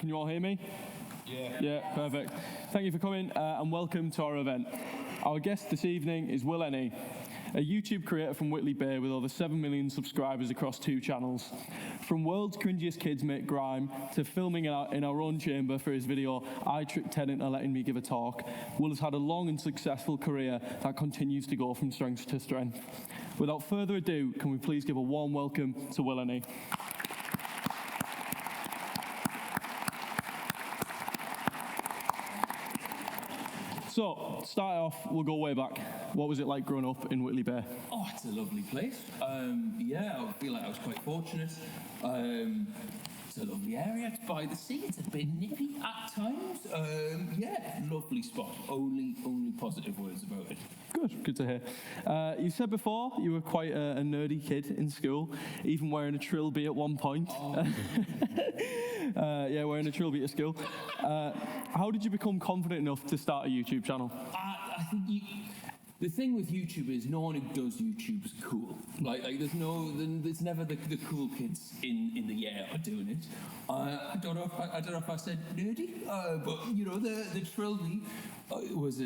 Can you all hear me? Yeah, perfect. Thank you for coming and welcome to our event. Our guest this evening is WillNE, a YouTube creator from Whitley Bay with over 7 million subscribers across 2 channels. From World's Cringiest Kids Make Grime to filming in our own chamber for his video, I Tricked Ted into letting me give a talk, Will has had a long and successful career that continues to go from strength to strength. Without further ado, can we please give a warm welcome to WillNE. So, start off, we'll go way back. What was it like growing up in Whitley Bay? Oh, it's a lovely place. Yeah, I feel like I was quite fortunate. It's a lovely area. It's by the sea. It's a bit nippy at times. Yeah, lovely spot. Only positive words about it. Good to hear. You said before you were quite a nerdy kid in school, even wearing a trilby at one point. Oh. Yeah, wearing a trilby at school. How did you become confident enough to start a YouTube channel? I think the thing with YouTube is no one who does YouTube is cool. Like there's never the cool kids in the year are doing it. I don't know if I said nerdy, but you know the trilby was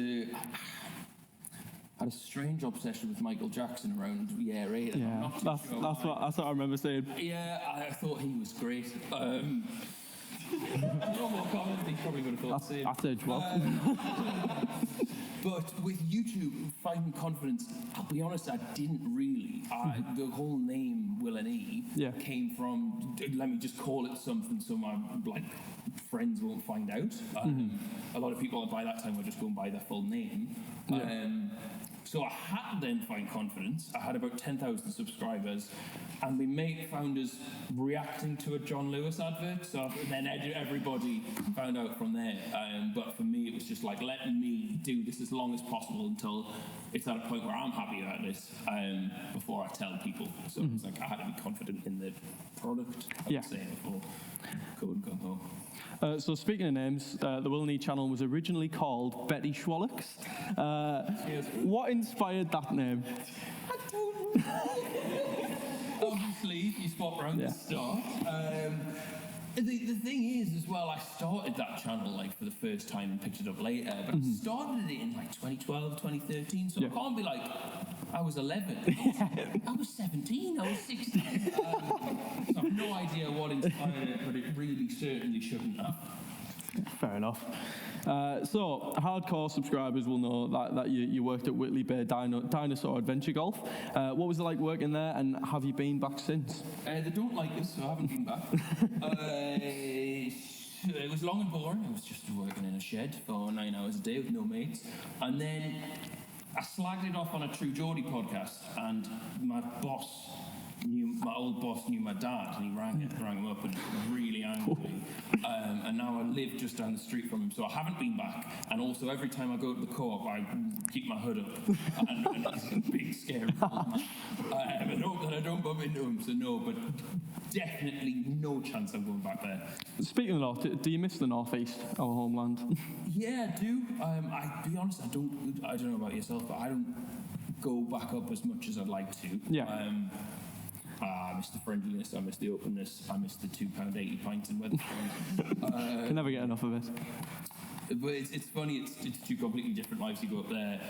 had a strange obsession with Michael Jackson around year 8. Yeah, that's what I remember saying. Yeah, I thought he was great. No more comment, he probably would have thought the same. That's age well. But with YouTube, finding confidence, I'll be honest, I didn't really. The whole name WillNE came from, let me just call it something so my friends won't find out. A lot of people by that time were just going by their full name. So I had to then find confidence. I had about 10,000 subscribers, and my mate found us reacting to a John Lewis advert, so then everybody found out from there. But for me, it was just like, let me do this as long as possible until it's at a point where I'm happy about this before I tell people. So it was like, I had to be confident in the product, I would say, before go and come home. So speaking of names, the WillNE channel was originally called Betty Schwallocks. What inspired that name? I don't know. Obviously, you spot around the start. The thing is, as well, I started that channel for the first time and picked it up later, but I started it in 2012, 2013, so I can't be like, I was 11. I was 17, I was 16. So I have no idea what inspired it, but it really certainly shouldn't have. Fair enough. So, hardcore subscribers will know that you worked at Whitley Bay Dinosaur Adventure Golf. What was it like working there, and have you been back since? They don't like us, so I haven't been back. It was long and boring. I was just working in a shed for 9 hours a day with no mates. And then I slagged it off on a True Geordie podcast, and my old boss knew my dad, and he rang him up and was really angry. And now I live just down the street from him, so I haven't been back. And also, every time I go to the co-op, I keep my hood up, and he's a big, scary old man. I hope that I don't bump into him, so no, but definitely no chance I'm going back there. Speaking of the North, do you miss the North East, our homeland? Yeah, I do. I'll be honest, I don't know about yourself, but I don't go back up as much as I'd like to. Yeah. I miss the friendliness, I miss the openness, I miss the £2.80 pints in Weatherfield. Can never get enough of it. But it's funny, it's 2 completely different lives. You go up there,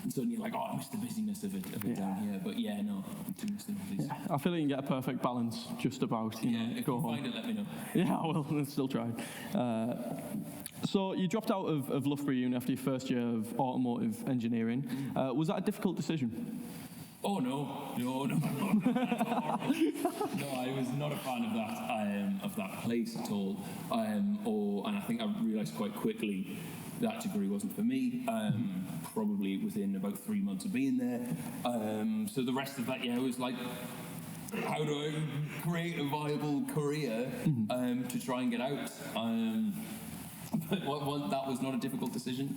and suddenly you're like, I miss the busyness of it down here. But yeah, no, I do miss the Northeast. Yeah, I feel like you can get a perfect balance just about, if you find it, let me know. Yeah, I will, I'll still try. So you dropped out of Loughborough Uni after your first year of automotive engineering. Was that a difficult decision? Oh, no. No, I was not a fan of that place at all. And I think I realised quite quickly that degree wasn't for me, probably within about 3 months of being there. So the rest of that year was like, how do I create a viable career to try and get out? But that was not a difficult decision.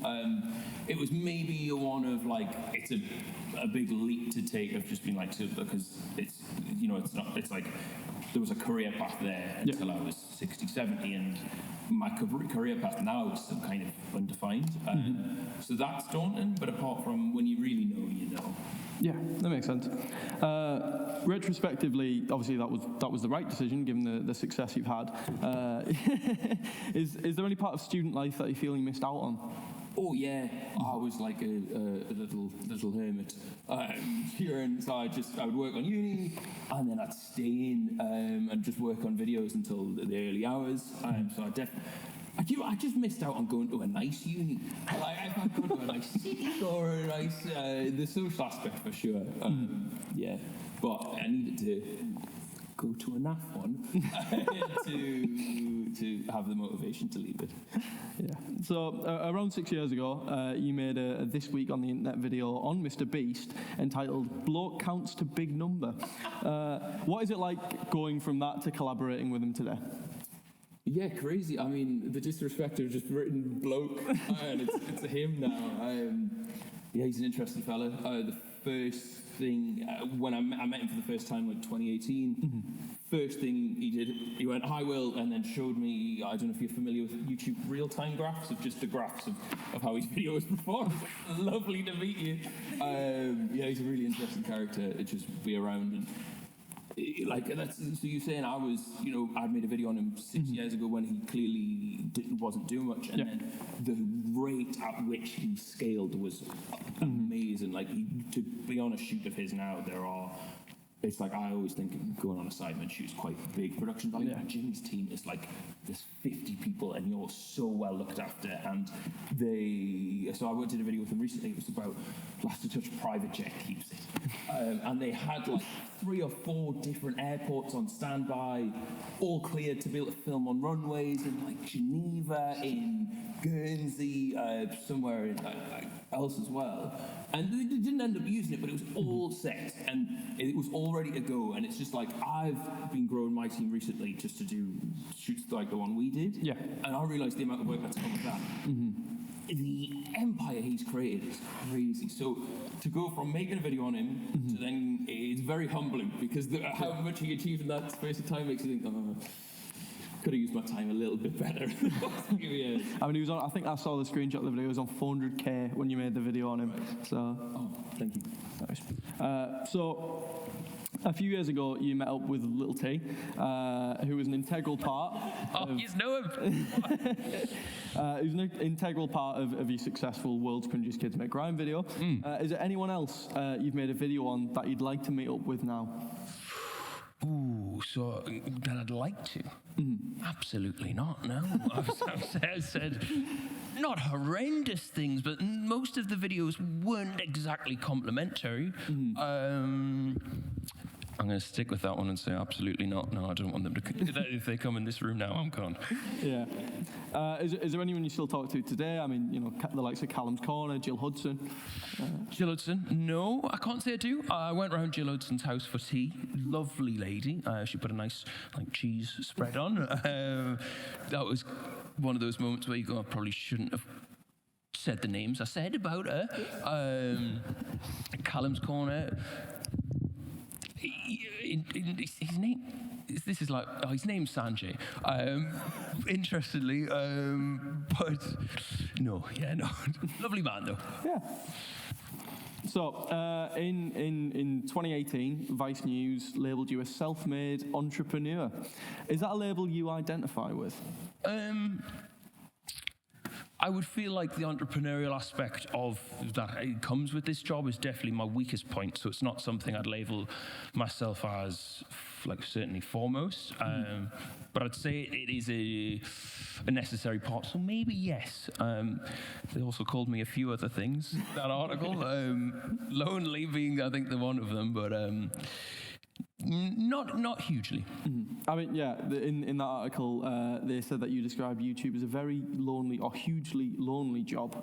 It was maybe one of it's a big leap to take of just being because it's like there was a career path there until I was 60, 70, and my career path now is still kind of undefined. So that's daunting, but apart from when you really know, you know. Yeah, that makes sense. Retrospectively, obviously that was the right decision given the success you've had. Is there any part of student life that you feel you missed out on? Oh yeah, I was like a little hermit. So I would work on uni, and then I'd stay in and just work on videos until the early hours. So I just missed out on going to a nice uni. Like, if I'd gone to a nice city or a nice the social aspect for sure. Yeah, but I needed to go to a NAF one to have the motivation to leave it. Yeah. So around 6 years ago, you made a This Week on the Internet video on Mr. Beast entitled "Bloke Counts to Big Number." What is it like going from that to collaborating with him today? Yeah, crazy. I mean, the disrespect of just written bloke, and it's a him now. Yeah, he's an interesting fella. The first thing, when I met him for the first time, like 2018, first thing he did, he went, "Hi, Will," and then showed me, I don't know if you're familiar with YouTube real-time graphs, of just the graphs of how his video was performed. Lovely to meet you. Yeah, he's a really interesting character to just be around. And so you're saying I made a video on him 6 years ago when he clearly wasn't doing much, and then the rate at which he scaled was amazing. Like, to be on a shoot of his now, it's like, I always think going on a Sidemen shoot is quite big production value. Yeah. Jimmy's team is like, there's 50 people and you're so well looked after. And so I did a video with them recently. It was about Last to Touch private jet keeps it. And they had like 3 or 4 different airports on standby, all cleared to be able to film on runways in like Geneva, in Guernsey, somewhere else as well. And they didn't end up using it, but it was all set and it was all ready to go. And it's just like, I've been growing my team recently just to do shoots like the one we did. Yeah. And I realised the amount of work that's come with that. The empire he's created is crazy. So to go from making a video on him to then, it's very humbling, because how much he achieved in that space of time makes you think, could have used my time a little bit better. Yeah. I mean, he was on, I think I saw the screenshot of the video, he was on 400k when you made the video on him. Right. So, thank you. So, a few years ago, you met up with Little T, who was an integral part. You know him. Who's an integral part of your successful World's Cringiest Kids Make Grime video. Is there anyone else you've made a video on that you'd like to meet up with now? Ooh, so that I'd like to? Absolutely not, no. I've said not horrendous things, but most of the videos weren't exactly complimentary. I'm going to stick with that one and say absolutely not. No, I don't want them to. If they come in this room now, I'm gone. Yeah. Is there anyone you still talk to today? I mean, the likes of Callum's Corner, Jill Hudson. Jill Hudson? No, I can't say I do. I went round Jill Hudson's house for tea. Lovely lady. She put a nice cheese spread on. That was one of those moments where you go, I probably shouldn't have said the names I said about her. Callum's Corner. His name, this is like, his name's Sanjay, interestingly, but no, lovely man though. Yeah. So, in 2018, Vice News labelled you a self-made entrepreneur. Is that a label you identify with? I would feel like the entrepreneurial aspect of that it comes with this job is definitely my weakest point, so it's not something I'd label myself as, like, certainly foremost. But I'd say it is a necessary part, so maybe yes. They also called me a few other things, that article. Lonely being, I think, the one of them, but not hugely. I mean, yeah, in that article, they said that you described YouTube as a very lonely or hugely lonely job.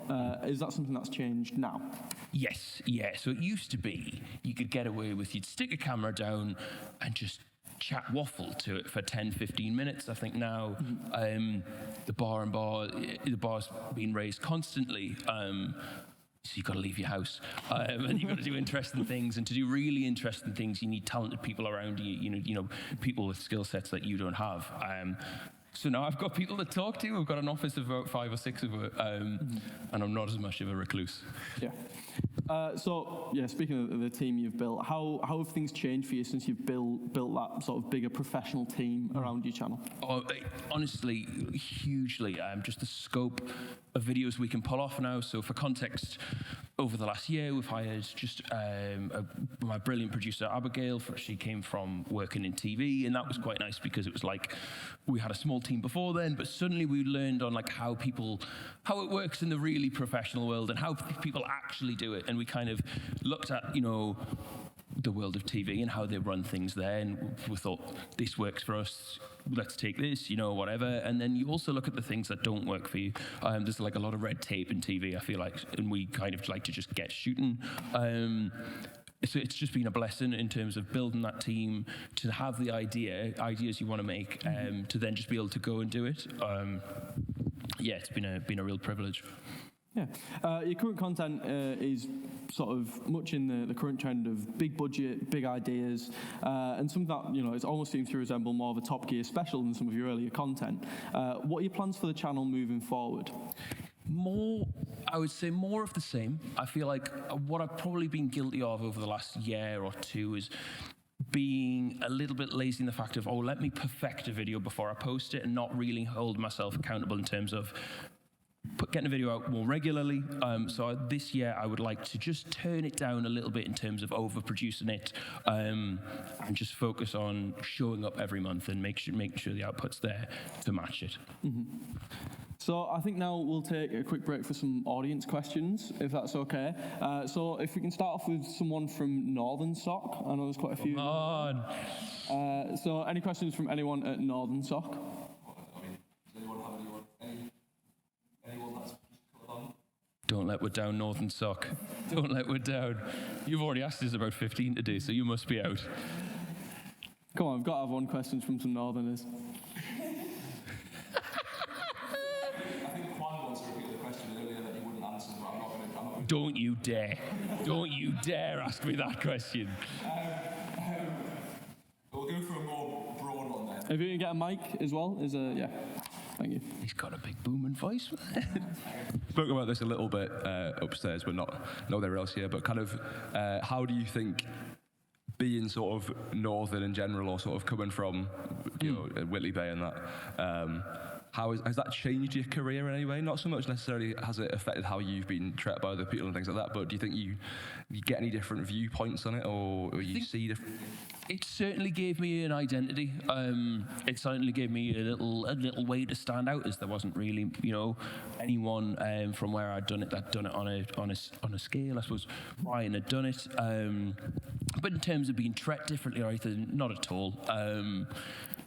Is that something that's changed now? Yes, yeah. So it used to be you could get away with, you'd stick a camera down and just chat waffle to it for 10, 15 minutes. I think now the bar's been raised constantly. So you've got to leave your house, and you've got to do interesting things. And to do really interesting things, you need talented people around you. You know, people with skill sets that you don't have. So now I've got people to talk to. I've got an office of about 5 or 6 of it, and I'm not as much of a recluse. Yeah. So, yeah, speaking of the team you've built, how have things changed for you since you've built that sort of bigger professional team around your channel? Oh, honestly, hugely. Just the scope of videos we can pull off now. So for context, over the last year, we've hired just my brilliant producer, Abigail. She came from working in TV, and that was quite nice because it was like we had a small team before then, but suddenly we learned on like how it works in the really professional world and how people actually do it. And we kind of looked at, the world of TV and how they run things there, and we thought, this works for us, let's take this, whatever. And then you also look at the things that don't work for you. There's like a lot of red tape in TV, I feel like, and we kind of like to just get shooting. So it's just been a blessing in terms of building that team, to have the ideas you want to make, to then just be able to go and do it. It's been a real privilege. Yeah. Your current content is sort of much in the current trend of big budget, big ideas, and some of that, it almost seems to resemble more of a Top Gear special than some of your earlier content. What are your plans for the channel moving forward? I would say more of the same. I feel like what I've probably been guilty of over the last year or two is being a little bit lazy in the fact of, let me perfect a video before I post it, and not really hold myself accountable in terms of getting a video out more regularly. So this year I would like to just turn it down a little bit in terms of overproducing it, and just focus on showing up every month and making sure the output's there to match it. Mm-hmm. So I think now we'll take a quick break for some audience questions, if that's okay. So if we can start off with someone from Northern Sock. I know there's quite a few. Come on. So any questions from anyone at Northern Sock? Does anyone have anyone that's colored on? Don't let Wood down, Northern Sock. Don't let Wood down. You've already asked us about 15 today, so you must be out. Come on, I've got to have one question from some Northerners. Don't you dare. Don't you dare ask me that question. We'll go for a more broad one then. If you can get a mic as well, yeah. Thank you. He's got a big booming voice. Spoke about this a little bit upstairs, but not there else here. But kind of, how do you think being sort of northern in general, or sort of coming from, Whitley Bay and that, has that changed your career in any way? Not so much necessarily has it affected how you've been treated by other people and things like that, but do you think you get any different viewpoints on it, or you see different? It certainly gave me an identity. It certainly gave me a little way to stand out, as there wasn't really, anyone from where I'd done it that done it on a scale. I suppose Ryan had done it, but in terms of being treated differently or anything, not at all.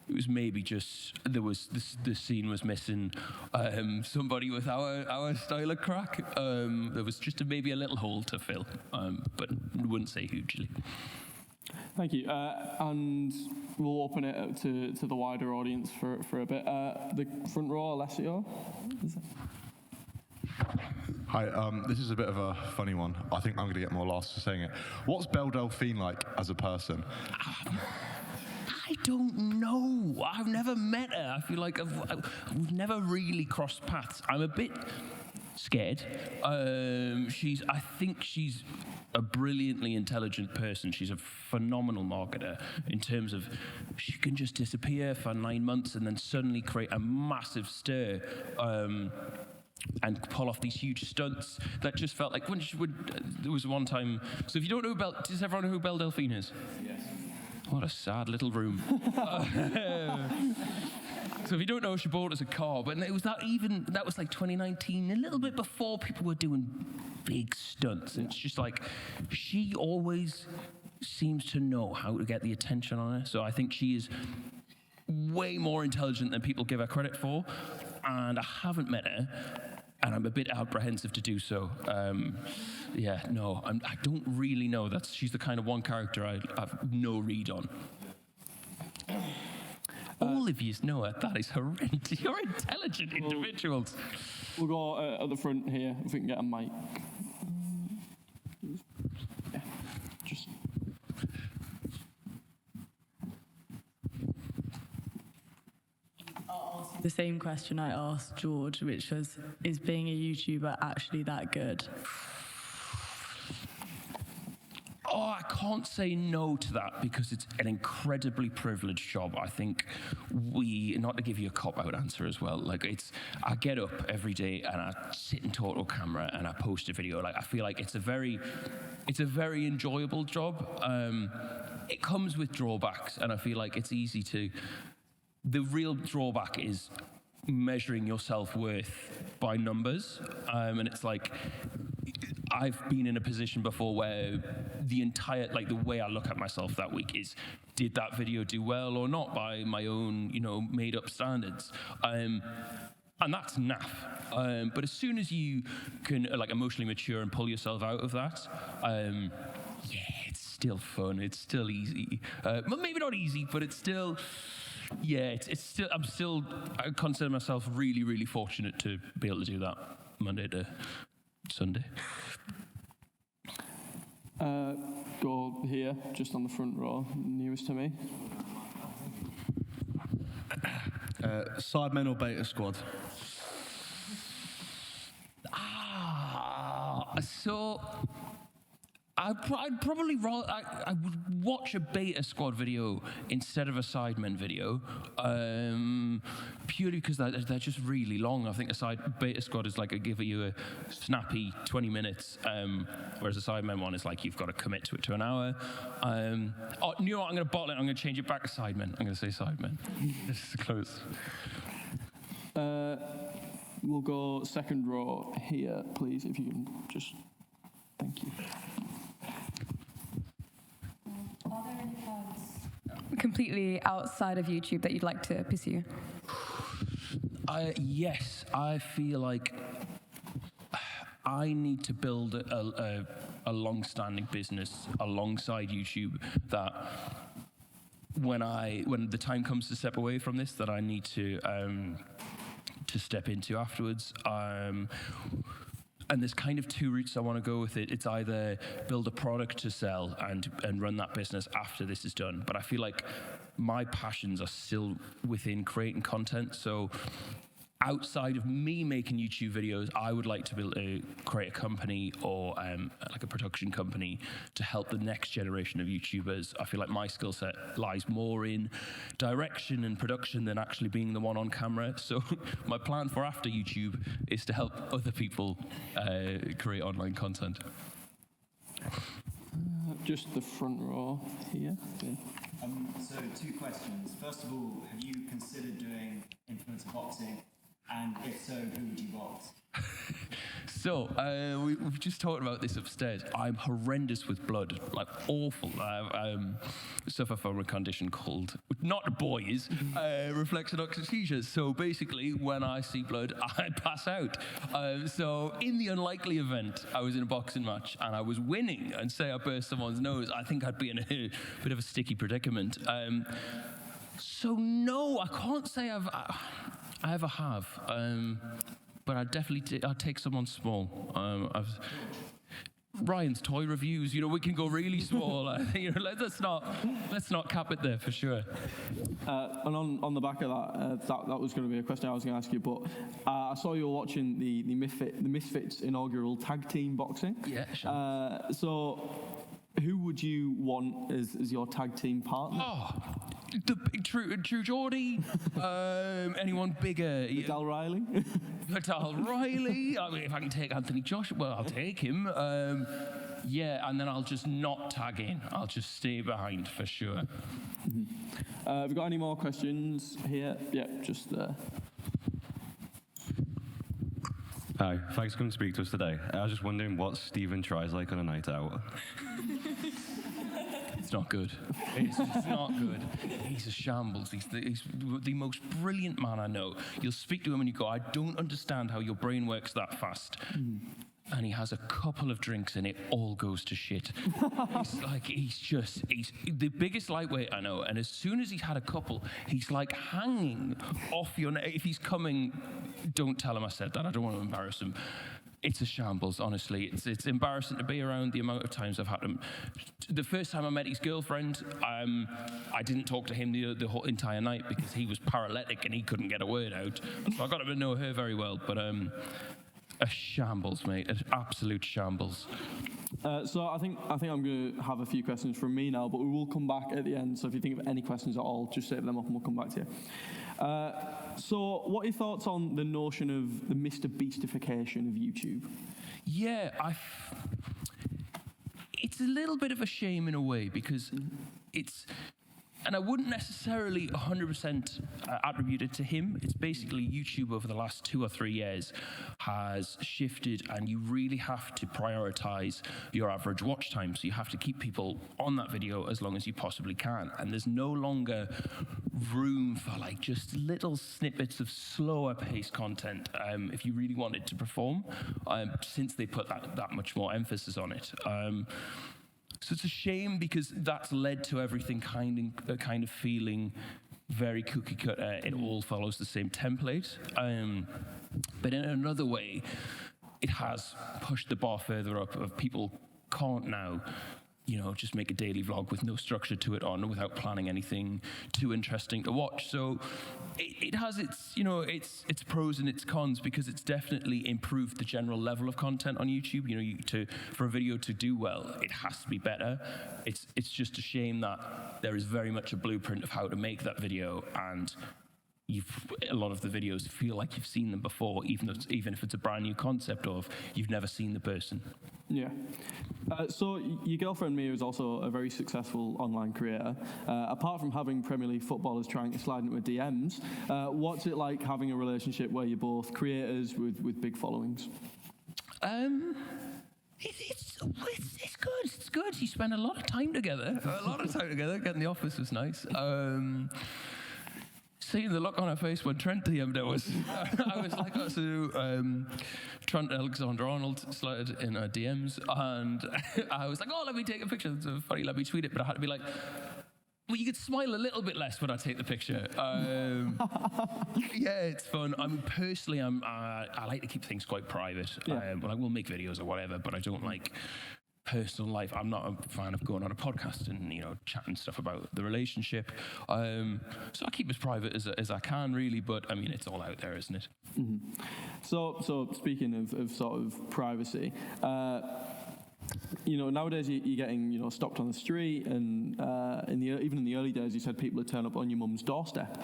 It was maybe just the scene was missing somebody with our style of crack. There was just maybe a little hole to fill, but I wouldn't say hugely. Thank you, and we'll open it up to the wider audience for a bit. The front row, Alessio. Hi, this is a bit of a funny one. I think I'm going to get more laughs for saying it. What's Belle Delphine like as a person? I don't know. I've never met her. I feel like we've never really crossed paths. I'm a bit scared. I think she's a brilliantly intelligent person. She's a phenomenal marketer in terms of she can just disappear for 9 months and then suddenly create a massive stir. And pull off these huge stunts that just felt like there was one time. So if you don't know does everyone know who Belle Delphine is? Yes. What a sad little room. So if you don't know, she bought us a car, but it was that was like 2019, a little bit before people were doing big stunts. And it's just like, she always seems to know how to get the attention on her. So I think she is way more intelligent than people give her credit for. And I haven't met her, and I'm a bit apprehensive to do so. I don't really know. She's the kind of one character I have no read on. All of you know her. That is horrendous. You're intelligent individuals. We'll go at the front here, if we can get a mic. Yeah, just... The same question I asked George, which was, is being a YouTuber actually that good? I can't say no to that because it's an incredibly privileged job. I think not to give you a cop-out answer as well, like I get up every day and I sit and talk to a camera and I post a video. Like I feel like it's a very enjoyable job. It comes with drawbacks, and I feel like it's easy to. The real drawback is measuring your self-worth by numbers, and it's like I've been in a position before where the way I look at myself that week is, did that video do well or not by my own, made-up standards? And that's naff. But as soon as you can emotionally mature and pull yourself out of that, it's still fun. It's still easy. Well, maybe not easy, but it's still. Yeah, I consider myself really, really fortunate to be able to do that Monday to Sunday. Go here, just on the front row, nearest to me. Sidemen or beta squad? So I'd probably I would watch a beta squad video instead of a sidemen video, purely because they're just really long. I think beta squad is like give you a snappy 20 minutes, whereas a sidemen one is like you've got to commit to it to an hour. You know what? I'm going to bottle it. I'm going to change it back to sidemen. I'm going to say sidemen. This is close. We'll go second row here, please, if you can just. Thank you. Are there any plans completely outside of YouTube that you'd like to pursue? Yes, I feel like I need to build a long-standing business alongside YouTube that when the time comes to step away from this, that I need to step into afterwards. And there's kind of two routes I want to go with it. It's either build a product to sell and run that business after this is done. But I feel like my passions are still within creating content. So outside of me making YouTube videos, I would like to create a company or like a production company to help the next generation of YouTubers. I feel like my skill set lies more in direction and production than actually being the one on camera. So my plan for after YouTube is to help other people create online content. Just the front row here. Yeah. So 2 questions. First of all, have you considered doing influencer boxing? And if so, who would you box? So, we've just talked about this upstairs. I'm horrendous with blood, like awful. I suffer from a condition called, not boys, reflexologic seizures. So basically, when I see blood, I pass out. So in the unlikely event I was in a boxing match and I was winning and say I burst someone's nose, I think I'd be in a bit of a sticky predicament. So no, I can't say I ever have, but I'd take someone small. Ryan's toy reviews, we can go really small. Let's not cap it there for sure. And on the back of that was going to be a question I was going to ask you, but I saw you were watching the Misfits inaugural tag team boxing. Yeah, sure. So who would you want as your tag team partner? Oh, True Geordie. Anyone bigger? Dal Riley. Dal Riley. I mean, if I can take Anthony Joshua, well, I'll take him. Yeah, and then I'll just not tag in. I'll just stay behind for sure. Mm-hmm. Have you got any more questions here? Yeah, just there. Hi, thanks for coming to speak to us today. I was just wondering what Stephen tries like on a night out. It's not good. It's not good. He's a shambles. He's the most brilliant man I know. You'll speak to him and you go, I don't understand how your brain works that fast. Mm. And he has a couple of drinks and it all goes to shit. He's the biggest lightweight I know. And as soon as he's had a couple, he's like hanging off your neck. If he's coming, don't tell him I said that. I don't want to embarrass him. It's a shambles, honestly. It's embarrassing to be around the amount of times I've had him. The first time I met his girlfriend, I didn't talk to him the whole entire night because he was paralytic and he couldn't get a word out. So I got to know her very well. But a shambles, mate. An absolute shambles. So I think I'm going to have a few questions from me now, but we will come back at the end. So if you think of any questions at all, just save them up and we'll come back to you. So what are your thoughts on the notion of the Mr. Beastification of YouTube? Yeah, it's a little bit of a shame in a way because it's, and I wouldn't necessarily 100% attribute it to him. It's basically YouTube over the last 2 or 3 years has shifted, and you really have to prioritize your average watch time. So you have to keep people on that video as long as you possibly can. And there's no longer room for like just little snippets of slower paced content if you really want it to perform, since they put that much more emphasis on it. So it's a shame because that's led to everything kind of feeling very cookie cutter. It all follows the same template. But in another way, it has pushed the bar further up of people can't now, just make a daily vlog with no structure to it on without planning anything too interesting to watch. So it has its, its pros and its cons because it's definitely improved the general level of content on YouTube. For a video to do well, it has to be better. It's just a shame that there is very much a blueprint of how to make that video, and a lot of the videos feel like you've seen them before, even if it's a brand new concept of you've never seen the person. Yeah. So your girlfriend Mia is also a very successful online creator. Apart from having Premier League footballers trying to slide into her DMs, what's it like having a relationship where you're both creators with big followings? It's good. It's good. You spend a lot of time together. Getting the office was nice. Seeing the look on her face when Trent DM'd her was, I was like, Trent Alexander-Arnold slid in her DMs, and I was like, let me take a picture. It's funny, let me tweet it, but I had to be like, well, you could smile a little bit less when I take the picture. Yeah, it's fun. I mean, personally, I like to keep things quite private. Yeah. I will make videos or whatever, but I don't like personal life. I'm not a fan of going on a podcast and chatting stuff about the relationship. So I keep as private as I can, really. But I mean, it's all out there, isn't it? Mm-hmm. So speaking of sort of privacy. Nowadays you're getting stopped on the street, and even in the early days, you said people would turn up on your mum's doorstep.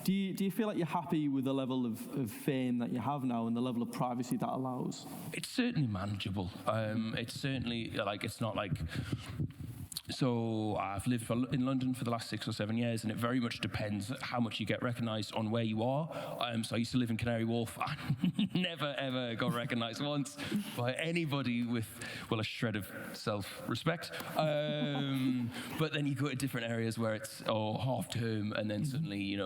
Do you feel like you're happy with the level of fame that you have now and the level of privacy that allows? It's certainly manageable. It's certainly it's not like. So I've lived in London for the last 6 or 7 years, and it very much depends how much you get recognised on where you are. So I used to live in Canary Wharf. I never, ever got recognised once by anybody with, a shred of self-respect. But then you go to different areas where it's half term, and then suddenly,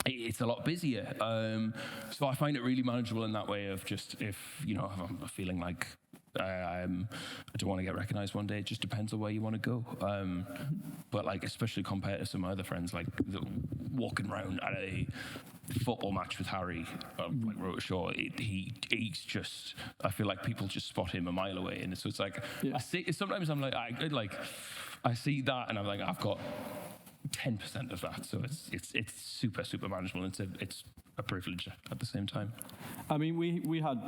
it's a lot busier. So I find it really manageable in that way of just if I'm feeling like I don't want to get recognised one day. It just depends on where you want to go. But especially compared to some other friends, walking around at a football match with Harry, Rota Shaw, he's just. I feel like people just spot him a mile away, and so it's like I see. Sometimes I'm I see that, and I'm like, I've got 10% of that, so it's super manageable. It's a privilege at the same time. I mean, we had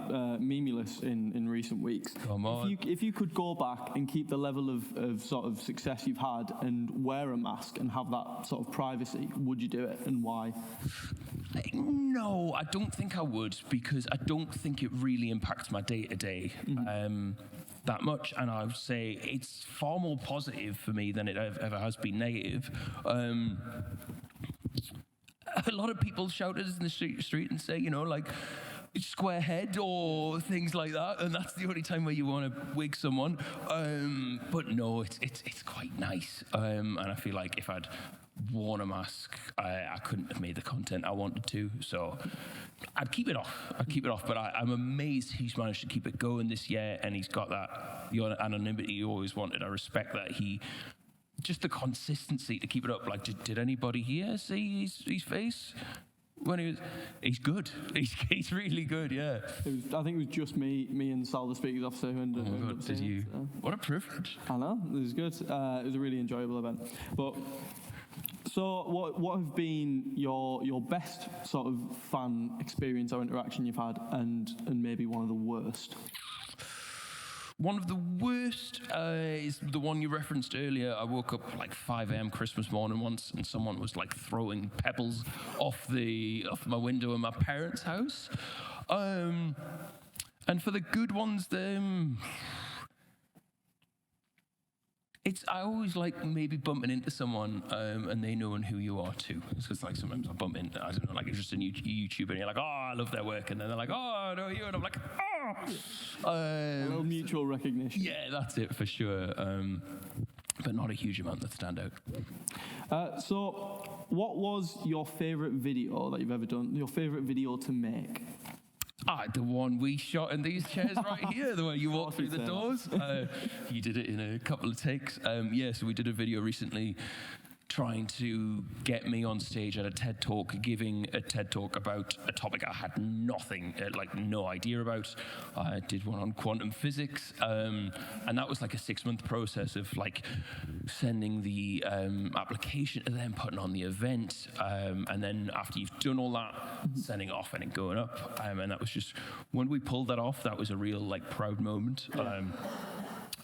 Memulus in recent weeks. Come on. If you could go back and keep the level of sort of success you've had and wear a mask and have that sort of privacy, would you do it, and why? No, I don't think I would, because I don't think it really impacts my day-to-day that much, and I would say it's far more positive for me than it ever has been negative. A lot of people shout at us in the street and say, square head or things like that, and that's the only time where you want to wig someone. But no, it's quite nice, and I feel like if I'd worn a mask, I couldn't have made the content I wanted to. So I'd keep it off. But I'm amazed he's managed to keep it going this year, and he's got the anonymity he always wanted. I respect that just the consistency to keep it up. Did anybody here see his face when he's good? He's really good, yeah. I think it was just me and Sal, the speakers officer, who ended up did you? So. What a privilege. I know, it was good. It was a really enjoyable event. But so what have been your best sort of fan experience or interaction you've had, and maybe one of the worst? One of the worst is the one you referenced earlier. I woke up like 5 a.m. Christmas morning once, and someone was like throwing pebbles off my window in my parents' house. And for the good ones, I always like maybe bumping into someone and they knowing who you are too. So it's like sometimes I bump into, I don't know, like it's just a new YouTuber and you're like, oh, I love their work. And then they're like, oh, I know you. And I'm like, oh. A little mutual recognition. Yeah, that's it for sure. But not a huge amount that stand out. So what was your favourite video that you've ever done? Your favourite video to make? The one we shot in these chairs right here, the one you walk through the doors. You did it in a couple of takes. So we did a video recently trying to get me on stage at a TED Talk, giving a TED Talk about a topic I had no idea about. I did one on quantum physics, and that was like a 6-month process of like sending the application to them, putting on the event, and then after you've done all that, sending off and it going up. And that was just, when we pulled that off, that was a real like proud moment.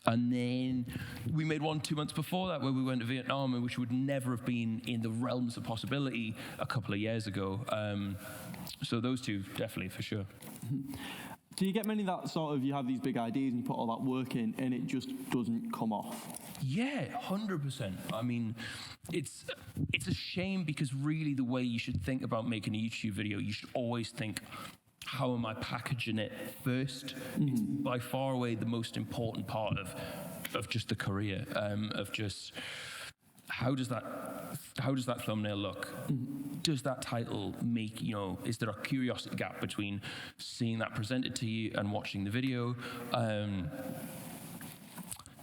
And then we made one 2 months before that where we went to Vietnam, which would never have been in the realms of possibility a couple of years ago. So those two, definitely, for sure. Do you get many that sort of, you have these big ideas and you put all that work in and it just doesn't come off? Yeah, 100%. I mean, it's a shame because really the way you should think about making a YouTube video, you should always think, how am I packaging it first? It's by far away the most important part of just the career, of just how does that thumbnail look? Does that title make, is there a curiosity gap between seeing that presented to you and watching the video?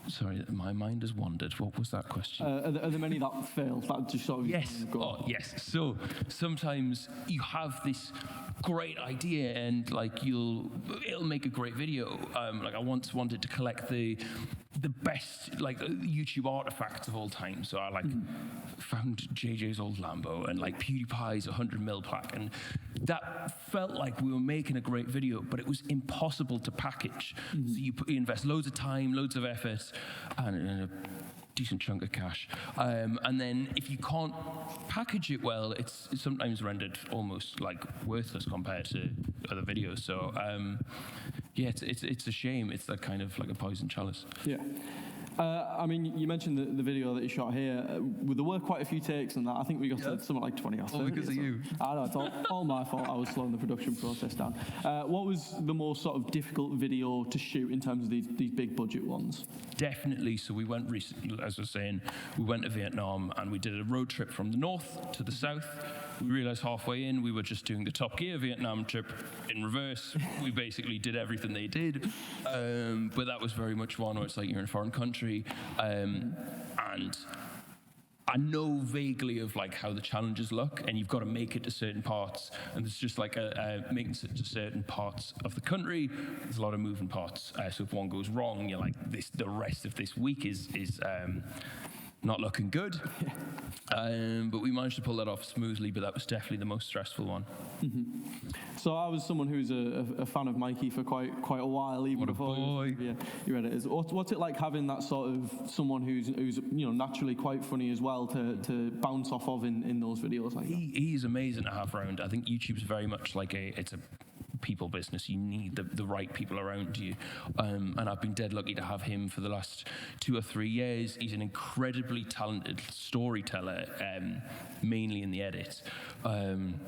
Sorry, my mind has wandered. What was that question? Are there many that fail? That just sort of yes. Yes. So sometimes you have this great idea and like it'll make a great video. Like I once wanted to collect the best like YouTube artifacts of all time. So I found JJ's old Lambo and like PewDiePie's 100mm plaque, and that felt like we were making a great video, but it was impossible to package. So you invest loads of time, loads of effort, and a decent chunk of cash. And then if you can't package it well, it's sometimes rendered almost like worthless compared to other videos. So it's a shame. It's that kind of like a poison chalice. Yeah. I mean, you mentioned the video that you shot here. There were quite a few takes on that. I think we got to something like 20 or 30. All because of you. I know, it's all my fault. I was slowing the production process down. What was the more sort of difficult video to shoot in terms of these big budget ones? Definitely. So we went recently, as I was saying, we went to Vietnam and we did a road trip from the north to the south. We realized halfway in we were just doing the Top Gear Vietnam trip in reverse. We basically did everything they did, but that was very much one where it's like you're in a foreign country, and I know vaguely of like how the challenges look, and you've got to make it to certain parts, and it's just like making it to certain parts of the country. There's a lot of moving parts, so if one goes wrong, you're like the rest of this week is not looking good. But we managed to pull that off smoothly, but that was definitely the most stressful one. So I was someone who's a fan of Mikey for quite a while, even before your editors. What's it like having that sort of someone who's naturally quite funny as well to bounce off of in those videos like that? He's amazing to have around. I think YouTube's very much like it's a people business. You need the right people around you, and I've been dead lucky to have him for the last 2 or 3 years. He's an incredibly talented storyteller, mainly in the edit, and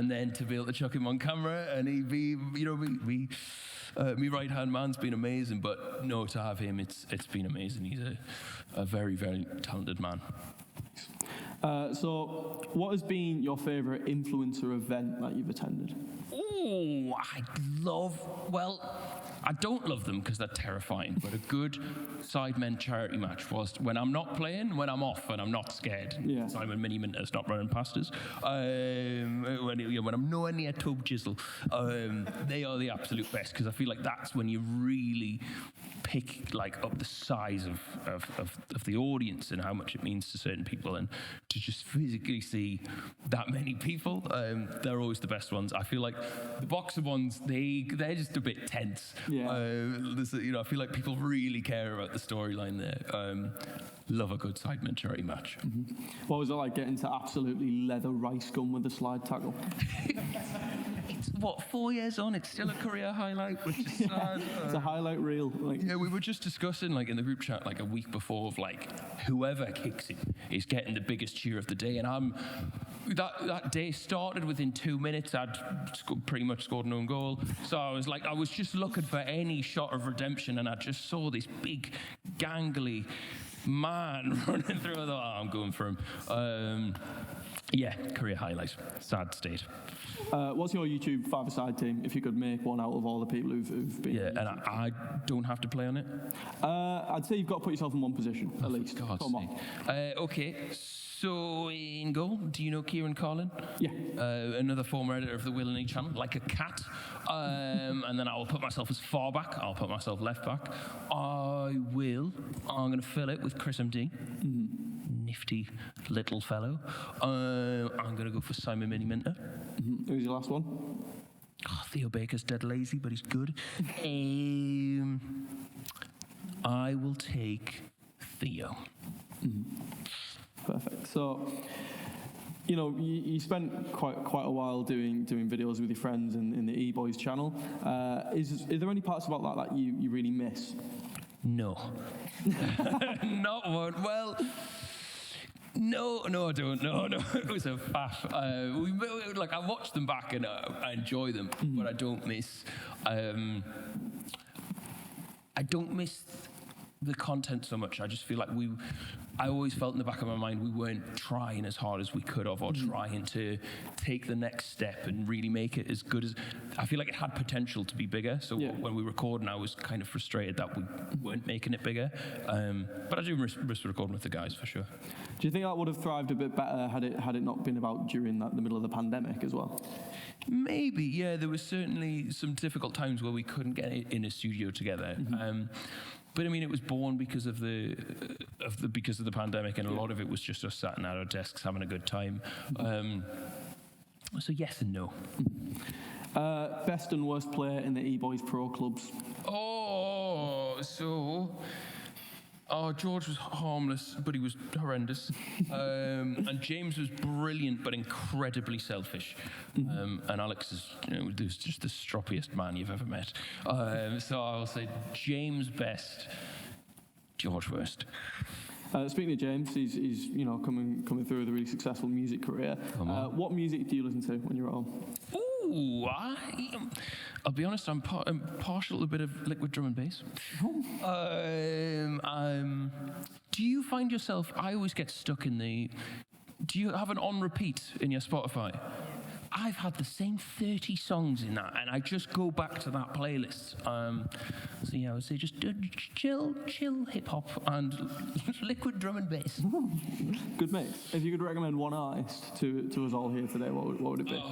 then to be able to chuck him on camera and he be me right hand man's been amazing, but no, to have him it's been amazing. He's a very, very talented man. So what has been your favourite influencer event that you've attended? Oh, I don't love them because they're terrifying, but a good Sidemen charity match was when I'm not playing, when I'm off and I'm not scared. Yeah. Simon Mini-Minter's not running past us. When I'm nowhere near Tub Jizzle, they are the absolute best because I feel like that's when you really pick like up the size of the audience and how much it means to certain people, and to just physically see that many people, they're always the best ones. I feel like the boxer ones, they're just a bit tense. Yeah. I feel like people really care about the storyline there. Love a good Sidemen charity match. What was it like getting to absolutely leather rice gun with the slide tackle? It's 4 years on, it's still a career highlight, which is sad. It's a highlight reel. Yeah, we were just discussing like in the group chat like a week before of like whoever kicks it is getting the biggest cheer of the day, and that day started within 2 minutes. I'd pretty much scored an own goal, so I was just looking for any shot of redemption, and I just saw this big gangly man running through. I thought, I'm going for him. Yeah, career highlight. Sad state. What's your YouTube five-a-side team, if you could make one out of all the people who've been? Yeah, and I don't have to play on it? I'd say you've got to put yourself in one position, at least. For God's sake. Okay, so in goal, do you know Kieran Carlin? Yeah. Another former editor of the WillNE channel, like a cat. And then I will put myself as far back. I'll put myself left back. I'm going to fill it with Chris MD. Nifty little fellow. I'm going to go for Simon Miniminter. Who's your last one? Oh, Theo Baker's dead lazy, but he's good. I will take Theo. Perfect. So, you spent quite a while doing videos with your friends in the E-Boys channel. Is there any parts about that you really miss? No. Not one. Well, no, I don't. No, it was a faff. I watch them back and I enjoy them, but I don't miss. I don't miss the content so much. I just feel like I always felt in the back of my mind we weren't trying as hard as we could have, or trying to take the next step and really make it as good as. I feel like it had potential to be bigger. So when we recorded, I was kind of frustrated that we weren't making it bigger. But I do miss recording with the guys for sure. Do you think that would have thrived a bit better had it not been about during the middle of the pandemic as well? Maybe, yeah. There was certainly some difficult times where we couldn't get in a studio together. But I mean, it was born because of the pandemic, and a lot of it was just us sat at our desks having a good time. So yes and no. Best and worst player in the E-Boys Pro clubs? George was harmless, but he was horrendous. And James was brilliant, but incredibly selfish. And Alex is just the stroppiest man you've ever met. So I'll say James best, George worst. Speaking of James, he's coming through with a really successful music career. What music do you listen to when you're at home? Ooh, I'll be honest, I'm partial to a bit of liquid drum and bass. Do you find yourself, I always get stuck in do you have an on repeat in your Spotify? I've had the same 30 songs in that, and I just go back to that playlist. So yeah, I would say just chill hip-hop and liquid drum and bass. Good mix. If you could recommend one artist to us all here today, what would it be?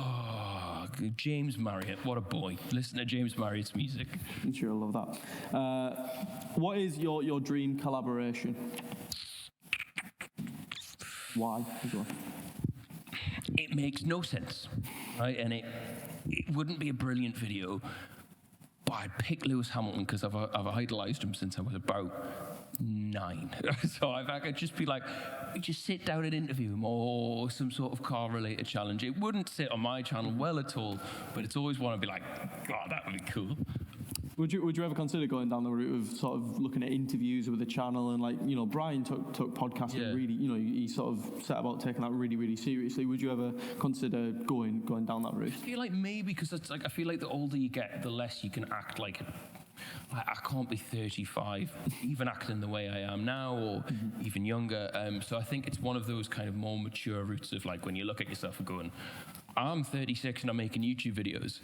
James Marriott, what a boy. Listen to James Marriott's music. I'm sure you'll love that. What is your dream collaboration? Why as well? It makes no sense, right? And it wouldn't be a brilliant video, but I'd pick Lewis Hamilton because I've idolized him since I was about 9. So I could just be like, just sit down and interview him, or some sort of car-related challenge. It wouldn't sit on my channel well at all, but it's always want to be like, God, that would be cool. Would you ever consider going down the route of sort of looking at interviews with the channel, and Brian took podcasting really, he sort of set about taking that really, really seriously. Would you ever consider going down that route? I feel like maybe, because it's like, I feel like the older you get, the less you can act like I can't be 35, even acting the way I am now, or even younger. So I think it's one of those kind of more mature routes of like when you look at yourself and going, I'm 36 and I'm making YouTube videos.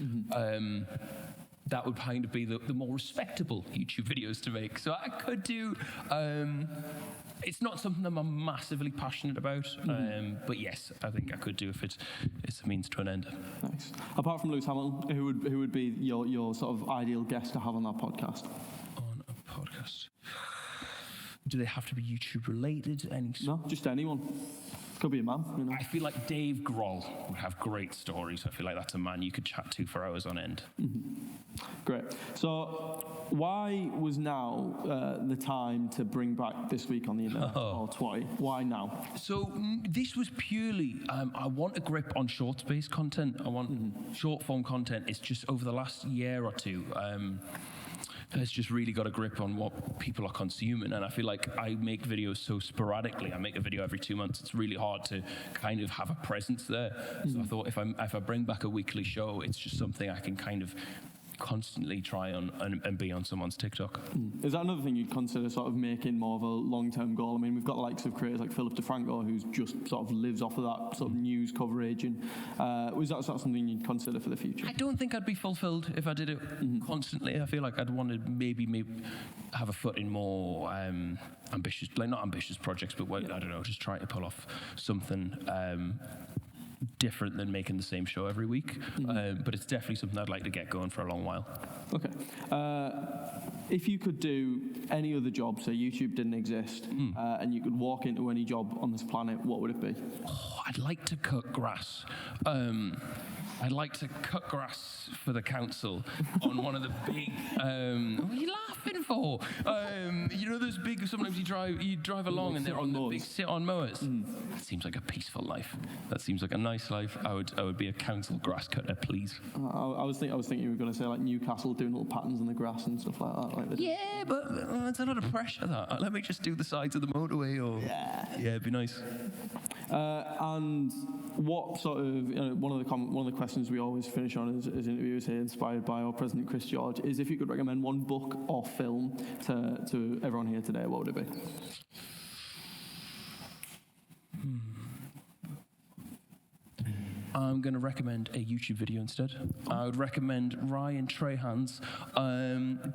That would kind of be the more respectable YouTube videos to make. So I could do. It's not something I'm massively passionate about, but yes, I think I could do if it's a means to an end. Nice. Apart from Lewis Hamilton, who would be your sort of ideal guest to have on that podcast? On a podcast. podcast. Do they have to be YouTube related? No, just anyone. Could be a man, you know. I feel like Dave Grohl would have great stories. I feel like that's a man you could chat to for hours on end. Great. So, why was now the time to bring back This Week on the Internet or TWI? Why now? So this was purely, I want a grip on short-based content. I want short-form content. It's just over the last year or two, has just really got a grip on what people are consuming. And I feel like I make videos so sporadically. I make a video every 2 months. It's really hard to kind of have a presence there. So I thought if I bring back a weekly show, it's just something I can kind of constantly try on and be on someone's TikTok. Is that another thing you'd consider sort of making more of a long-term goal? I mean, we've got the likes of creators like Philip DeFranco, who's just sort of lives off of that sort of news coverage. And was that sort of something you'd consider for the future? I don't think I'd be fulfilled if I did it constantly. I feel like I'd want to maybe have a foot in more ambitious, like not ambitious projects, but I don't know, just trying to pull off something different than making the same show every week. But it's definitely something I'd like to get going for a long while. Okay. If you could do any other job, say YouTube didn't exist, and you could walk into any job on this planet, what would it be? Oh, I'd like to cut grass. I'd like to cut grass for the council on one of the big. What are you laughing for? You know those big. Sometimes you drive along and they're on the big sit-on mowers. That seems like a peaceful life. That seems like a nice life. I would be a council grass cutter, please. I was thinking you were going to say like Newcastle doing little patterns in the grass and stuff like that. Yeah, but it's a lot of pressure. That let me just do the sides of the motorway, or it'd be nice. And what sort of one of the questions we always finish on as interviewers here, inspired by our president Chris George, is if you could recommend one book or film to everyone here today, what would it be? I'm going to recommend a YouTube video instead. I would recommend Ryan Trahan's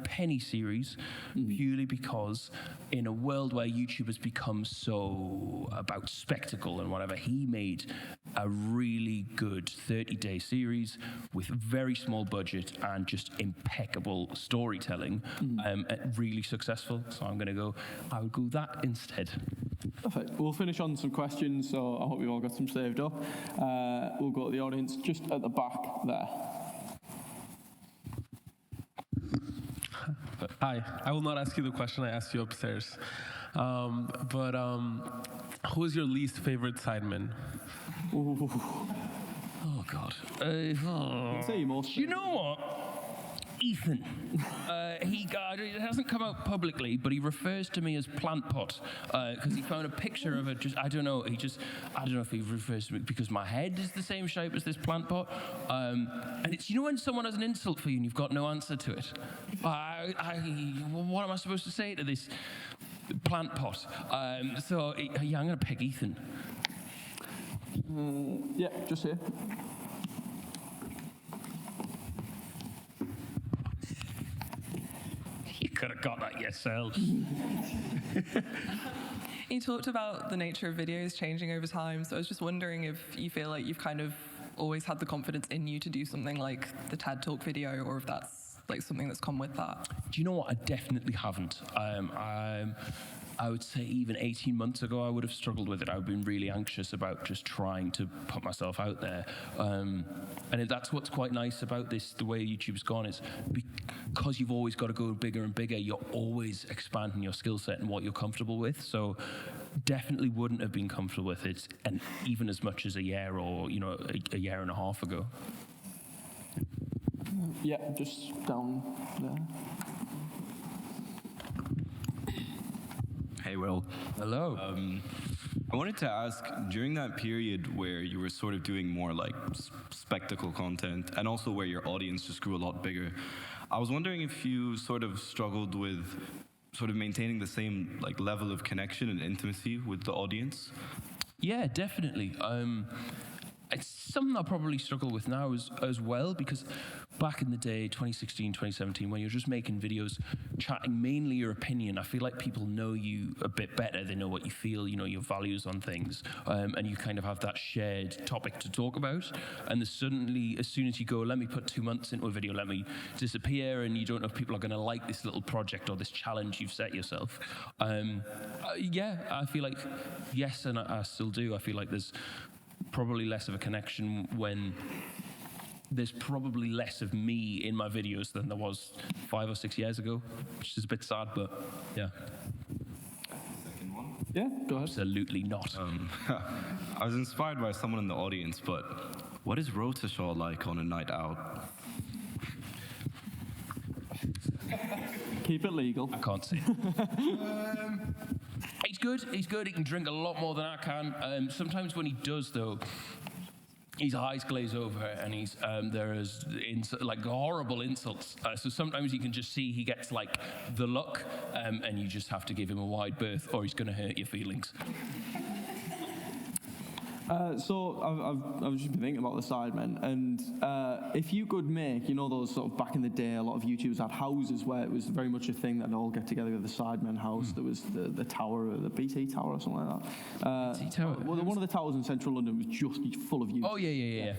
Penny series, purely because in a world where YouTube has become so about spectacle and whatever, he made a really good 30-day series with very small budget and just impeccable storytelling, really successful. So I would go that instead. Perfect. We'll finish on some questions, so I hope you've all got some saved up. We'll go to the audience just at the back there. Hi, I will not ask you the question I asked you upstairs. Who is your least favorite sideman? Ooh. Oh, God. Say most. You know what? Ethan. It hasn't come out publicly, but he refers to me as plant pot because he found a picture of it. I don't know if he refers to me because my head is the same shape as this plant pot. And it's, when someone has an insult for you and you've got no answer to it. What am I supposed to say to this plant pot? I'm going to pick Ethan. Yeah, just here. You could have got that yourself. You talked about the nature of videos changing over time, so I was just wondering if you feel like you've kind of always had the confidence in you to do something like the TED Talk video, or if that's like something that's come with that. Do you know what? I definitely haven't. I would say even 18 months ago, I would have struggled with it. I've been really anxious about just trying to put myself out there. And that's what's quite nice about this, the way YouTube's gone, is because you've always got to go bigger and bigger, you're always expanding your skill set and what you're comfortable with. So definitely wouldn't have been comfortable with it, and even as much as a year or, a year and a half ago. Yeah, just down there. Hey, Will. Hello. I wanted to ask, during that period where you were sort of doing more like spectacle content, and also where your audience just grew a lot bigger, I was wondering if you sort of struggled with sort of maintaining the same like level of connection and intimacy with the audience? Yeah, definitely. it's something I probably struggle with now as well, because back in the day, 2016, 2017, when you're just making videos, chatting mainly your opinion, I feel like people know you a bit better. They know what you feel, you know, your values on things, and you kind of have that shared topic to talk about. And then suddenly, as soon as you go, let me put 2 months into a video, let me disappear, and you don't know if people are going to like this little project or this challenge you've set yourself. Yeah, I feel like, yes, and I still do. I feel like there's probably less of a connection when there's probably less of me in my videos than there was 5 or 6 years ago, which is a bit sad, but yeah. Second one? Yeah, go ahead. Absolutely not. I was inspired by someone in the audience, but what is Rotashaw like on a night out? Keep it legal. I can't see. He's good. He's good. He can drink a lot more than I can. Sometimes when he does, though, his eyes glaze over and he's there is like horrible insults. So sometimes you can just see he gets like the look, and you just have to give him a wide berth, or he's going to hurt your feelings. So I've just been thinking about the Sidemen, and if you could make, you know, those sort of back in the day, a lot of YouTubers had houses where it was very much a thing that they'd all get together with the Sidemen house. There was the tower, the BT Tower or something like that. BT Tower? Well, one of the towers in central London was just full of YouTubers. Oh yeah.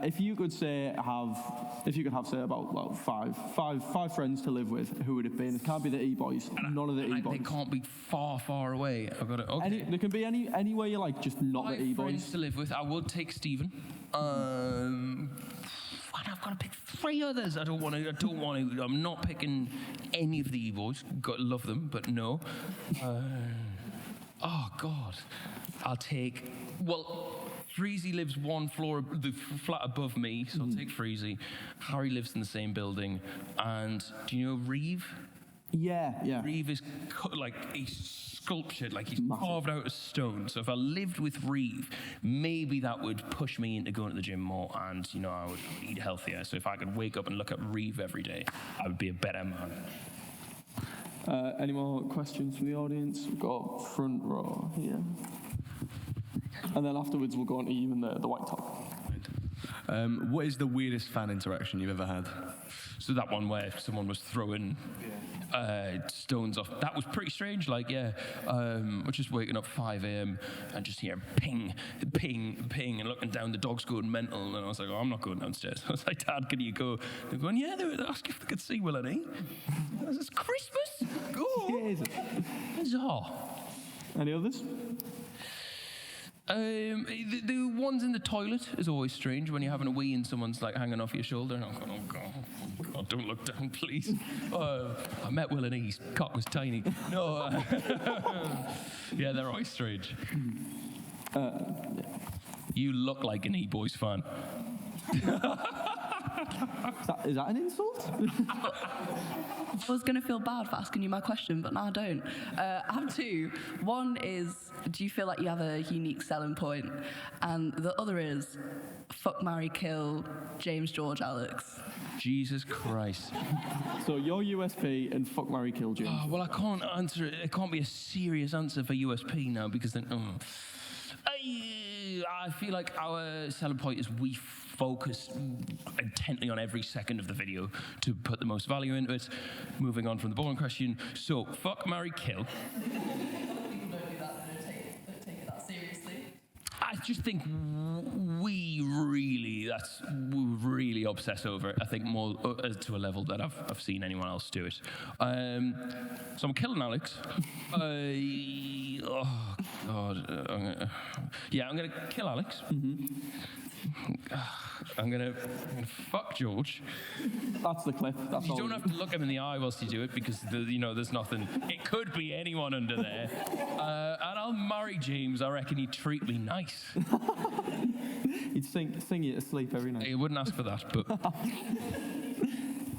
If you could have say about five friends to live with, who would it be? And it can't be the E-boys. None of the E-boys. They can't be far away. I've got it. Okay. There can be anywhere you like, just not the E-boys. Friends to live with. I would take Stephen. I've got to pick 3 others. I don't want to. I'm not picking any of the E-boys. Got to love them, but no. Oh God, I'll take. Well, Freezy lives one floor, the flat above me, so I'll take Freezy. Harry lives in the same building, and do you know Reeve? Yeah. Reeve is he's sculptured, like he's carved out of stone. So if I lived with Reeve, maybe that would push me into going to the gym more, and you know, I would eat healthier. So if I could wake up and look at Reeve every day, I would be a better man. Any more questions from the audience? We've got front row here. And then afterwards we'll go on to you in the white top. What is the weirdest fan interaction you've ever had? So that one where someone was throwing stones off, that was pretty strange. Like, yeah, we're just waking up 5 a.m. and just hearing ping, ping, ping, and looking down, the dog's going mental. And I was like, oh, I'm not going downstairs. I was like, Dad, can you go? They're going, yeah, they were asking if they could see WillNE. It's Christmas? Go on. Bizarre. Any others? The ones in the toilet is always strange when you're having a wee and someone's like hanging off your shoulder. And I'm going, oh God, don't look down, please. I met WillNE, his cock was tiny. No. Yeah, they're always strange. You look like an E-Boys fan. Is that an insult? I was going to feel bad for asking you my question, but now I don't. I have 2. One is, do you feel like you have a unique selling point? And the other is, fuck, marry, kill James, George, Alex. Jesus Christ. So your USP and fuck, marry, kill James. Oh, well, I can't answer it. It can't be a serious answer for USP now, because then... I feel like our selling point is we focus intently on every second of the video to put the most value into it. Moving on from the boring question. So, fuck, marry, kill. People don't do that. They don't take it that seriously. I just think we really obsess over it. I think more to a level that I've seen anyone else do it. So I'm killing Alex. Oh God. I'm gonna kill Alex. Mm-hmm. I'm gonna fuck George. That's the clip. You don't have to look him in the eye whilst you do it, because there's nothing. It could be anyone under there. And I'll marry James. I reckon he'd treat me nice. He'd sing you to sleep every night. He wouldn't ask for that, but.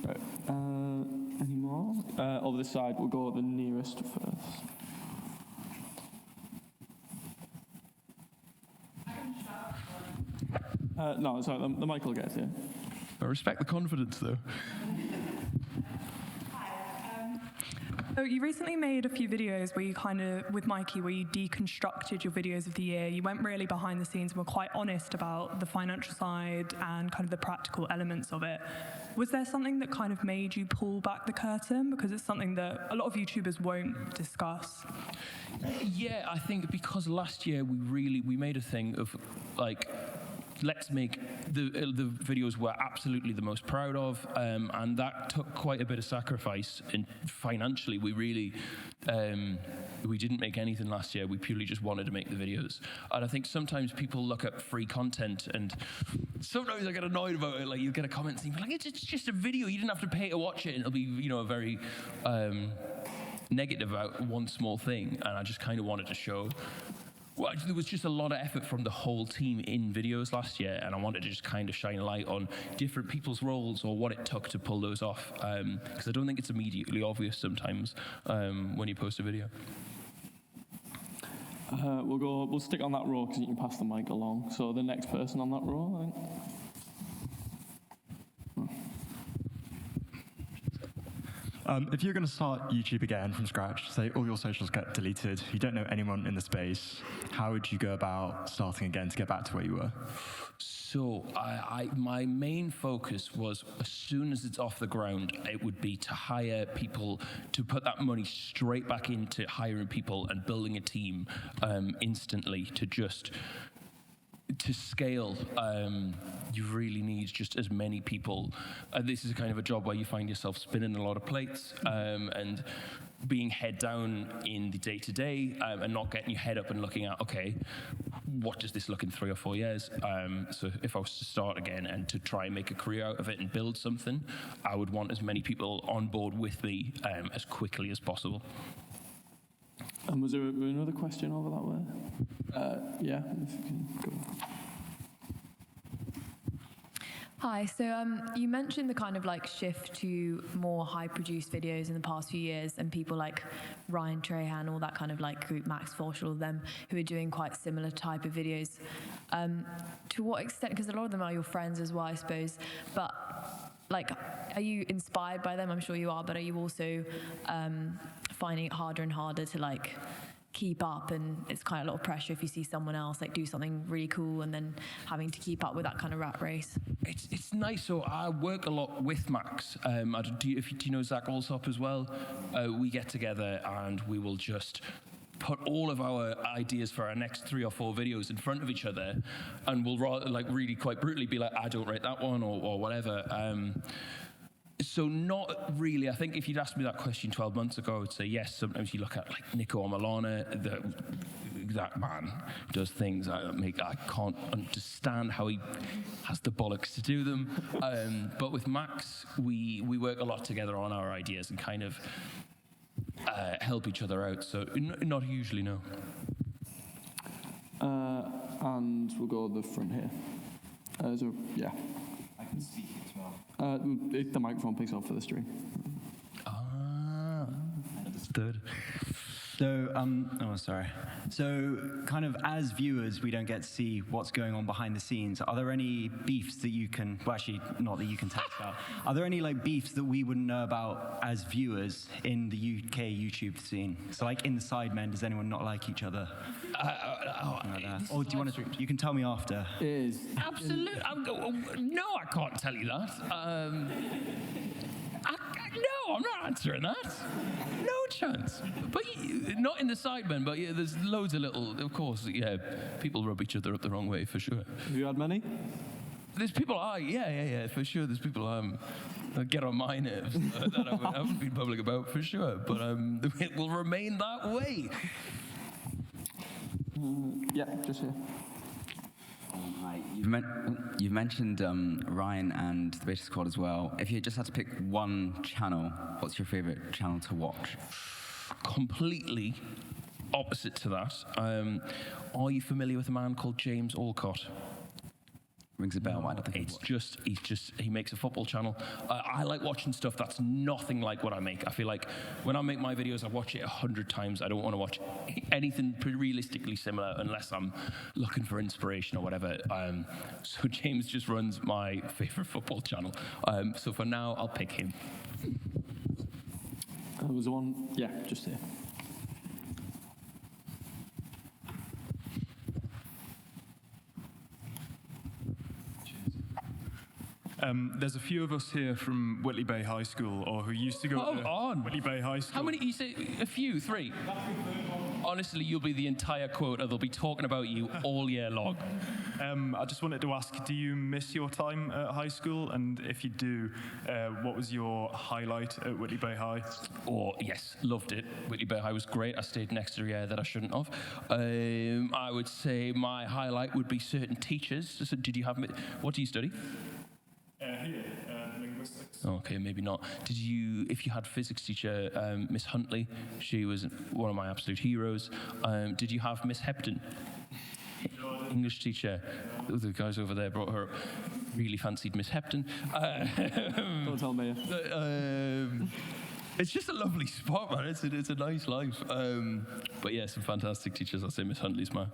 Right. Any more? Over this side, we'll go the nearest first. No, sorry, the mic will get here. I respect the confidence, though. Hi. So you recently made a few videos where you kind of, with Mikey, where you deconstructed your videos of the year. You went really behind the scenes and were quite honest about the financial side and kind of the practical elements of it. Was there something that kind of made you pull back the curtain? Because it's something that a lot of YouTubers won't discuss. Yeah, I think because last year we made a thing of like, let's make the videos we're absolutely the most proud of, and that took quite a bit of sacrifice. And financially, we really we didn't make anything last year. We purely just wanted to make the videos. And I think sometimes people look at free content, and sometimes I get annoyed about it. Like you get a comment saying, like, it's just a video. You didn't have to pay to watch it. And it'll be, a very negative about one small thing. And I just kind of wanted to show. Well, there was just a lot of effort from the whole team in videos last year, and I wanted to just kind of shine a light on different people's roles or what it took to pull those off, because I don't think it's immediately obvious sometimes when you post a video. We'll stick on that row because you can pass the mic along. So the next person on that row, I think. If you're going to start YouTube again from scratch, say all your socials get deleted, you don't know anyone in the space, how would you go about starting again to get back to where you were? So my main focus was, as soon as it's off the ground, it would be to hire people, to put that money straight back into hiring people and building a team instantly to scale. You really need just as many people. This is kind of a job where you find yourself spinning a lot of plates and being head down in the day-to-day and not getting your head up and looking at, okay, what does this look in 3 or 4 years? So if I was to start again and to try and make a career out of it and build something, I would want as many people on board with me as quickly as possible. And was there another question over that way? Yeah, if you can go. Hi, so you mentioned the kind of like shift to more high-produced videos in the past few years, and people like Ryan Trahan, all that kind of like group, Max Forshall, all of them, who are doing quite similar type of videos. To what extent, because a lot of them are your friends as well, I suppose, but like, are you inspired by them? I'm sure you are, but are you also finding it harder and harder to like keep up, and it's quite a lot of pressure if you see someone else like do something really cool and then having to keep up with that kind of rat race? It's nice. So I work a lot with Max. Do you know Zach Alsop as well? We get together and we will just put all of our ideas for our next 3 or 4 videos in front of each other, and we'll like really quite brutally be like, I don't rate that one or whatever. So not really. I think if you'd asked me that question 12 months ago, I would say yes. Sometimes you look at like Nico or Milana, that man does things I can't understand how he has the bollocks to do them. But with Max, we work a lot together on our ideas and kind of help each other out. So not usually, no. And we'll go to the front here. Yeah. I can speak as well. If the microphone picks up for the stream. Understood. So, sorry. So, kind of as viewers, we don't get to see what's going on behind the scenes. Are there any beefs that you can, well, actually, not that you can text about. Are there any like beefs that we wouldn't know about as viewers in the UK YouTube scene? So, like in the Sidemen, does anyone not like each other? Like that. Or do you want to? You can tell me after. It is. Absolutely. No, I can't tell you that. No, I'm not answering that. No chance. But not in the Sidemen, but yeah, there's loads of little, of course, yeah, people rub each other up the wrong way, for sure. Have you had many? There's people, yeah, for sure. There's people that get on my nerves that I haven't been public about, for sure. But it will remain that way. Yeah, just here. Hi. You've mentioned Ryan and the Beta Squad as well. If you just had to pick one channel, what's your favourite channel to watch? Completely opposite to that. Are you familiar with a man called James Alcott? Rings a bell. He makes a football channel. I like watching stuff that's nothing like what I make. I feel like when I make my videos, I watch it 100 times. I don't want to watch anything realistically similar unless I'm looking for inspiration or whatever. So James just runs my favorite football channel. So for now, I'll pick him. There was one, yeah, just here. There's a few of us here from Whitley Bay High School, or who used to go to Whitley Bay High School. How many? You say a few? 3? Honestly, you'll be the entire quota. They'll be talking about you all year long. I just wanted to ask, do you miss your time at high school? And if you do, what was your highlight at Whitley Bay High? Oh, yes, loved it. Whitley Bay High was great. I stayed next to a year that I shouldn't have. I would say my highlight would be certain teachers. So did you have, what do you study? Here, linguistics. Okay, maybe not. Did you, if you had physics teacher, Miss Huntley, she was one of my absolute heroes. Did you have Miss Hepton? English teacher. The guys over there brought her up. Really fancied Miss Hepton. Don't tell me. It's just a lovely spot, man. It's a nice life. But yeah, some fantastic teachers. I'd say Miss Huntley's would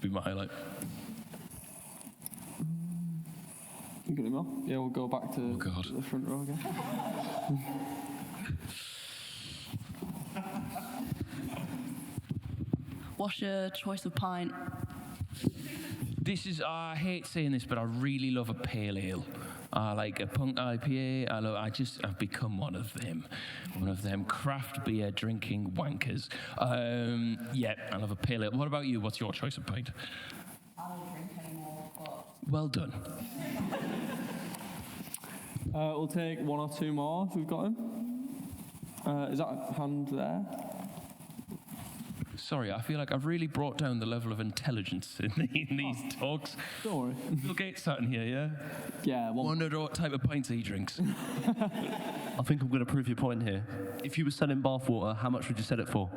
be my highlight. Good enough. Yeah, we'll go back to the front row again. What's your choice of pint? This is, I hate saying this, but I really love a pale ale. I like a punk IPA. I've become one of them craft beer drinking wankers. Yeah, I love a pale ale. What about you? What's your choice of pint? I don't drink anymore, but... Well done. We'll take 1 or 2 more if we've got him. Is that a hand there? Sorry, I feel like I've really brought down the level of intelligence in these talks. Don't worry. Bill Gates sat in here, yeah? Yeah. Wonder what type of pints he drinks. I think I'm going to prove your point here. If you were selling bathwater, how much would you sell it for?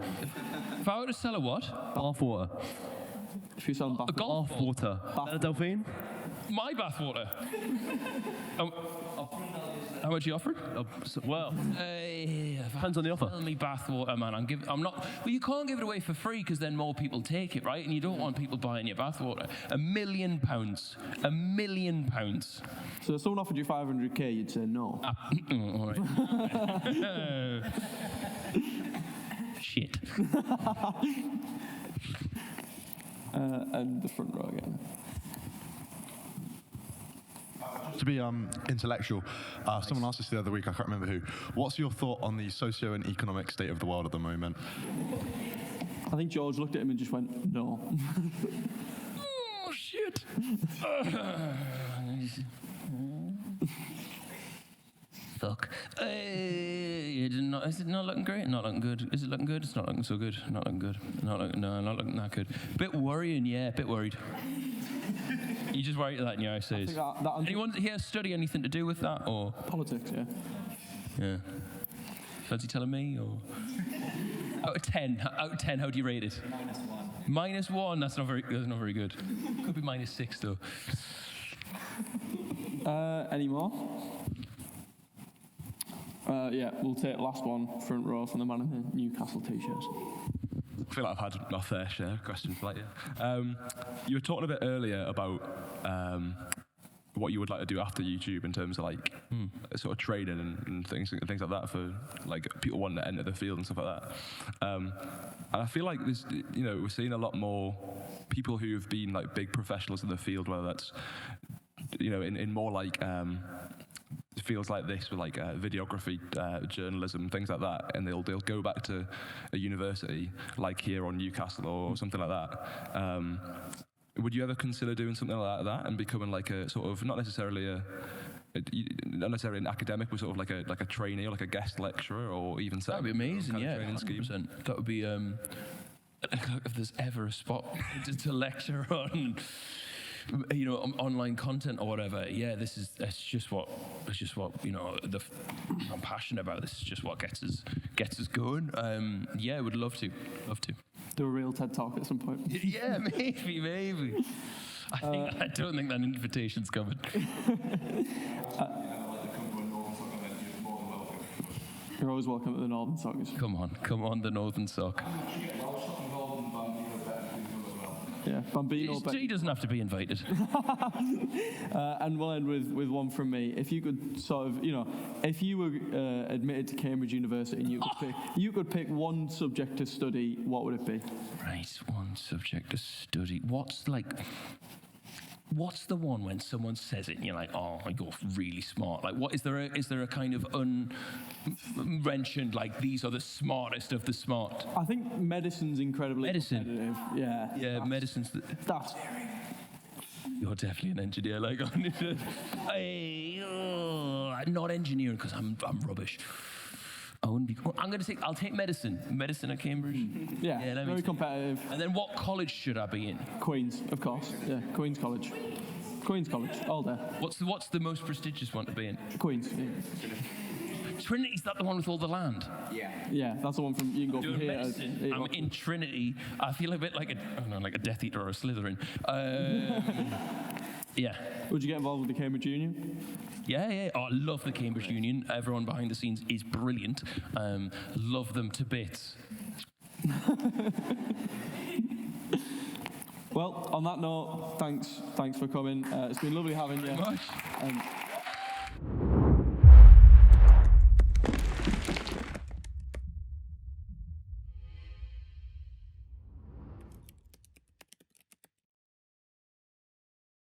If I were to sell a what? Bathwater. If you're selling bathwater. Delphine? My bathwater. How much you offering? Well, depends on the offer. Tell me bathwater, man. I'm not. Well, you can't give it away for free because then more people take it, right? And you don't want people buying your bathwater. £1 million. £1 million. So if someone offered you 500k, you'd say no. All right. Shit. And the front row again. To be intellectual, someone asked us the other week, I can't remember who, what's your thought on the socio and economic state of the world at the moment? I think George looked at him and just went, no. Oh, shit. Fuck. Is it not looking great? Not looking good. Is it looking good? It's not looking so good. Not looking good. Not looking that good. Bit worrying, yeah, bit worried. You just worry that in your eyes. Anyone here study anything to do with that, or politics? Yeah. Yeah. Fancy telling me, or out of 10? Out of 10, how do you rate it? -1. -1. That's not very good. Could be -6 though. Any more? Yeah, we'll take last one, front row, from the man in the Newcastle t-shirts. I feel like I've had my fair share of questions like you. You were talking a bit earlier about what you would like to do after YouTube in terms of like sort of training and things like that for like people wanting to enter the field and stuff like that. And I feel like this, we're seeing a lot more people who have been like big professionals in the field, whether that's in more like fields like this with like videography, journalism, things like that, and they'll go back to a university like here on Newcastle or something like that. Would you ever consider doing something like that and becoming like a sort of not necessarily an academic, but sort of like a trainee or like a guest lecturer or even that'd be amazing, yeah, 100%. That would be if there's ever a spot to lecture on online content or whatever, yeah, that's just what I'm passionate about. This is just what gets us going. Yeah, would love to. Do a real TED Talk at some point. Yeah, maybe. I don't think that invitation's coming. You're always welcome at the Northern Sock. Come on, the Northern Sock. Yeah, Bambino. He doesn't have to be invited. And we'll end with one from me. If you could sort of, if you were admitted to Cambridge University and you could pick one subject to study, what would it be? Right, one subject to study. What's the one when someone says it and you're like, oh, you're really smart? Like, what is there a kind of unmentioned, like, these are the smartest of the smart? I think medicine's incredibly competitive. Yeah. Yeah, medicine's... That's... You're definitely an engineer, like, not engineering, because I'm rubbish. I wouldn't be... I'll take medicine. Medicine at Cambridge. Yeah, very competitive. And then what college should I be in? Queen's, of course. Yeah, Queen's College. Queen's College, all day. What's the most prestigious one to be in? Queen's. Yeah. Trinity's that the one with all the land? Yeah, that's the one from... You can go from here. I'm in Trinity. I feel a bit like a Death Eater or a Slytherin. Yeah. Would you get involved with the Cambridge Union? Yeah. Oh, I love the Cambridge Union. Everyone behind the scenes is brilliant. Love them to bits. Well, on that note, thanks for coming. It's been lovely having you. Thank you very much.